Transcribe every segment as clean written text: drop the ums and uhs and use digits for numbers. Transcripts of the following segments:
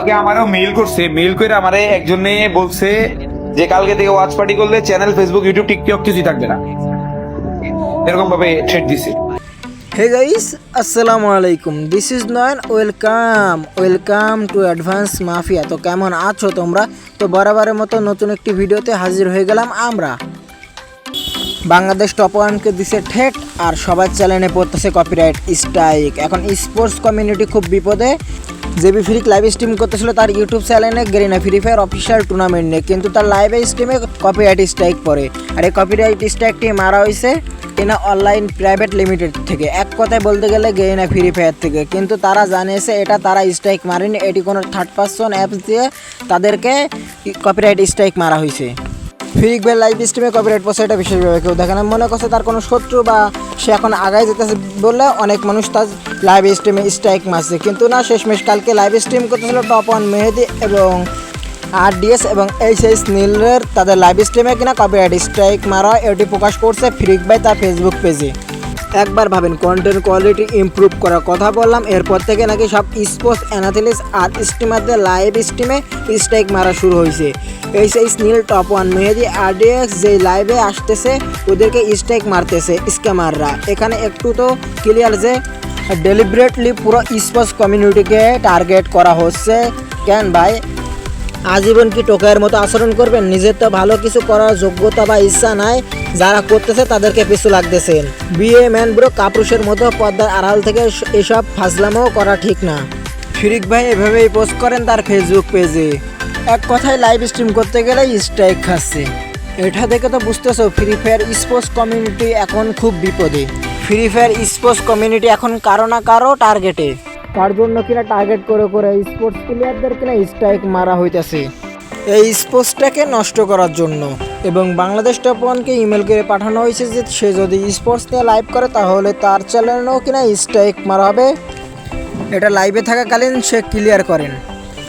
কালকে আমারও মেইল করছে, মেইল করে আমারে একজনে বলছে যে কালকে থেকে ওয়াচ পার্টি করলে চ্যানেল, ফেসবুক, ইউটিউব, টিকটক কিছুই থাকবে না, এরকম ভাবে থ্রেট দিছে। হে গাইস, আসসালামু আলাইকুম, this is Nayan. Welcome to advance mafia. তো কেমন আছো তোমরা? তো বরাবরের মতো নতুন একটি ভিডিওতে হাজির হয়ে গেলাম আমরা। বাংলাদেশ টপ ওয়ানকে দিছে ঠেট, আর সবার চ্যানেলে পড়তেছে কপিরাইট স্ট্রাইক। এখন স্পোর্টস কমিউনিটি খুব বিপদে। জেবি ফ্রিক লাইভ স্ট্রিম করতেছিল তার ইউটিউব চ্যানেলে Garena free fire official tournament নিয়ে, কিন্তু তার লাইভ স্ট্রিমে কপিরাইট স্ট্রাইক পড়ে। আর এই কপিরাইট স্ট্রাইকটি মারা হয়েছে এনা অনলাইন প্রাইভেট লিমিটেড থেকে, এক কথায় বলতে গেলে গেরিনা ফ্রি ফায়ার থেকে। কিন্তু তারা জানিয়েছে এটা তারা স্ট্রাইক মারেনি, এটি কোনো থার্ড পার্সন অ্যাপস দিয়ে তাদেরকে কপিরাইট স্ট্রাইক মারা হয়েছে। ফ্রিক ভাই লাইভ স্ট্রিমে কপিরাইট পড়ছে, এটা বিশেষভাবে কেউ দেখে না। মনে করছে তার কোনো শত্রু বা সে এখন আগায় যেতেছে বললে অনেক মানুষ তার লাইভ স্ট্রিমে স্ট্রাইক মারছে, কিন্তু না, শেষমেশ কালকে লাইভ স্ট্রিম করতেছিল টপ ওয়ান মেহেদি এবং RDS এবং এইচ নীলের তাদের লাইভ স্ট্রিমে কিনা কপিরাইট স্ট্রাইক মারা, এটি প্রকাশ করছে ফ্রিক ভাই তার ফেসবুক পেজে। একবার ভাবেন, কন্টেন্ট কোয়ালিটি ইমপ্রুভ করার কথা বললাম, এরপর থেকে নাকি সব স্পোর্টস অ্যানালিস্ট আর স্ট্রিমারদের লাইভ স্ট্রিমে স্ট্রাইক মারা শুরু হয়েছে। এইচ নীল, টপ ওয়ান মেহেদি, RDS যে লাইভে আসতেছে ওদেরকে স্ট্রাইক মারতেছে স্ক্যামাররা। এখানে একটু তো ক্লিয়ার যে ডেলিবারেটলি পুরো স্পোর্টস কমিউনিটিকে টার্গেট করা হচ্ছে। কেন ভাই, আজীবন কি টোকাইয়ের মতো আচরণ করবেন? নিজের তো ভালো কিছু করার যোগ্যতা বা ইচ্ছা নাই, যারা করতেছে তাদেরকে পিছু লাগতেছেন। বিয়ে ম্যান ব্রো, কাপুরুষের মতো পর্দার আড়াল থেকে এসব ফাজলামও করা ঠিক না। ফ্রিক ভাই এভাবেই পোস্ট করেন তার ফেসবুক পেজে। এক কথায় লাইভ স্ট্রিম করতে গেলে স্ট্রাইক খাচ্ছে। এটা দেখে তো বুঝতেছো ফ্রি ফায়ার স্পোর্টস কমিউনিটি এখন খুব বিপদে। ফ্রি ফায়ার স্পোর্টস কমিউনিটি এখন কারো না কারো টার্গেটে, তার জন্য কিনা টার্গেট করে করে স্পোর্টস প্লেয়ারদের কিনা স্ট্রাইক মারা হইতেছে এই স্পোর্টসটাকে নষ্ট করার জন্য। এবং বাংলাদেশ টপ ওয়ানকে ইমেল করে পাঠানো হয়েছে যে সে যদি স্পোর্টস নিয়ে লাইভ করে তাহলে তার চ্যানেলেও কিনা স্ট্রাইক মারা হবে। এটা লাইভে থাকাকালীন সে ক্লিয়ার করেন।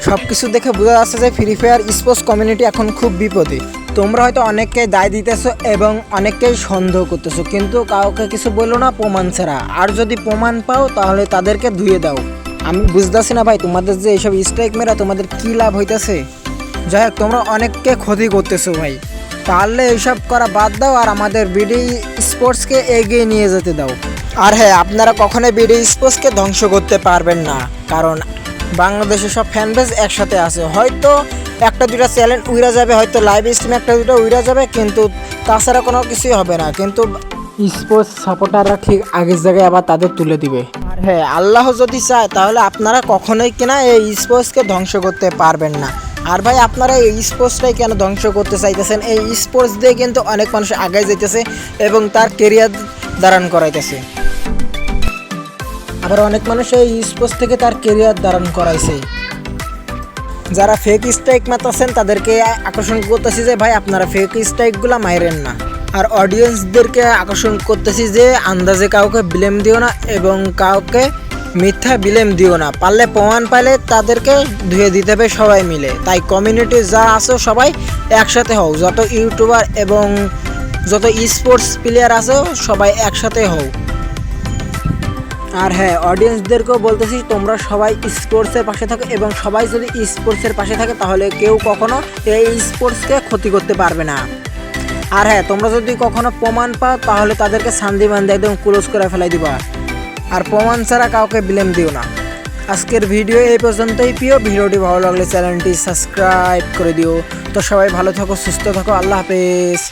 সব কিছু দেখে বোঝা যাচ্ছে যে ফ্রি ফায়ার স্পোর্টস কমিউনিটি এখন খুব বিপদে। তোমরা হয়তো অনেককে দায় দিতেছো এবং অনেককেই সন্দেহ করতেছো, কিন্তু কাউকে কিছু বললো না প্রমাণ ছাড়া। আর যদি প্রমাণ পাও তাহলে তাদেরকে ধুয়ে দাও। আমি বুঝতেছি না ভাই, তোমাদের যে এইসব স্ট্রাইক মেরা তোমাদের কী লাভ হইতেছে? যাই হোক, তোমরা অনেককে ক্ষতি করতেছো ভাই। পারলে এইসব করা বাদ দাও আর আমাদের বিডি স্পোর্টসকে এগিয়ে নিয়ে যেতে দাও। আর হ্যাঁ, আপনারা কখনোই বিডি স্পোর্টসকে ধ্বংস করতে পারবেন না, কারণ বাংলাদেশের সব ফ্যান বেস একসাথে আছে। হয়তো একটা দুটা চ্যানেল উইরা যাবে, হয়তো লাইভ স্ট্রিমে একটা দুটো উইরা যাবে, কিন্তু তাছাড়া কোনো কিছুই হবে না। কিন্তু স্পোর্টস সাপোর্টাররা ঠিক আগের জায়গায় আবার তাদের তুলে দিবে। আর হ্যাঁ, আল্লাহ যদি চায় তাহলে আপনারা কখনোই কিনা এই স্পোর্টসকে ধ্বংস করতে পারবেন না। আর ভাই, আপনারা এই স্পোর্টসটাই কেন ধ্বংস করতে চাইতেছেন? এই স্পোর্টস দিয়ে কিন্তু অনেক মানুষ আগে যেতেছে এবং তার কেরিয়ার দাঁড়ান করাইতেছে। আবার অনেক মানুষ এই স্পোর্টস থেকে তার কেরিয়ার দাঁড়ান করাইছে। যারা ফেক স্ট্রাইক মারতেছেন তাদেরকে আকর্ষণ করতেছি যে ভাই আপনারা ফেক স্ট্রাইকগুলো মাইরেন না। আর অডিয়েন্সদেরকে আকর্ষণ করতেছি যে আন্দাজে কাউকে ব্লেম দিও না এবং কাউকে মিথ্যা ব্লেম দিও না। পারলে প্রমাণ পাইলে তাদেরকে ধুয়ে দিতে হবে সবাই মিলে। তাই কমিউনিটি যা আছো সবাই একসাথে হও, যত ইউটিউবার এবং যত স্পোর্টস প্লেয়ার আছো সবাই একসাথে হও। আর হ্যাঁ, অডিয়েন্সদেরকেও বলতেছি তোমরা সবাই স্পোর্টসের পাশে থাকো, এবং সবাই যদি স্পোর্টসের পাশে থাকে তাহলে কেউ কখনো এই স্পোর্টসকে ক্ষতি করতে পারবে না। আর হ্যাঁ, তোমরা যদি কখনো প্রমাণ পাও তাহলে তাদেরকে শান্তি বান্ধে একদম ক্লোজ করে ফেলাই দিবা। আর প্রমাণ ছাড়া কাউকে ব্লেম দিও না। আজকের ভিডিও এই পর্যন্তই। প্রিয় ভিডিওটি ভালো লাগলে চ্যানেলটি সাবস্ক্রাইব করে দিও। তো সবাই ভালো থাকো, সুস্থ থাকো, আল্লাহ হাফেজ।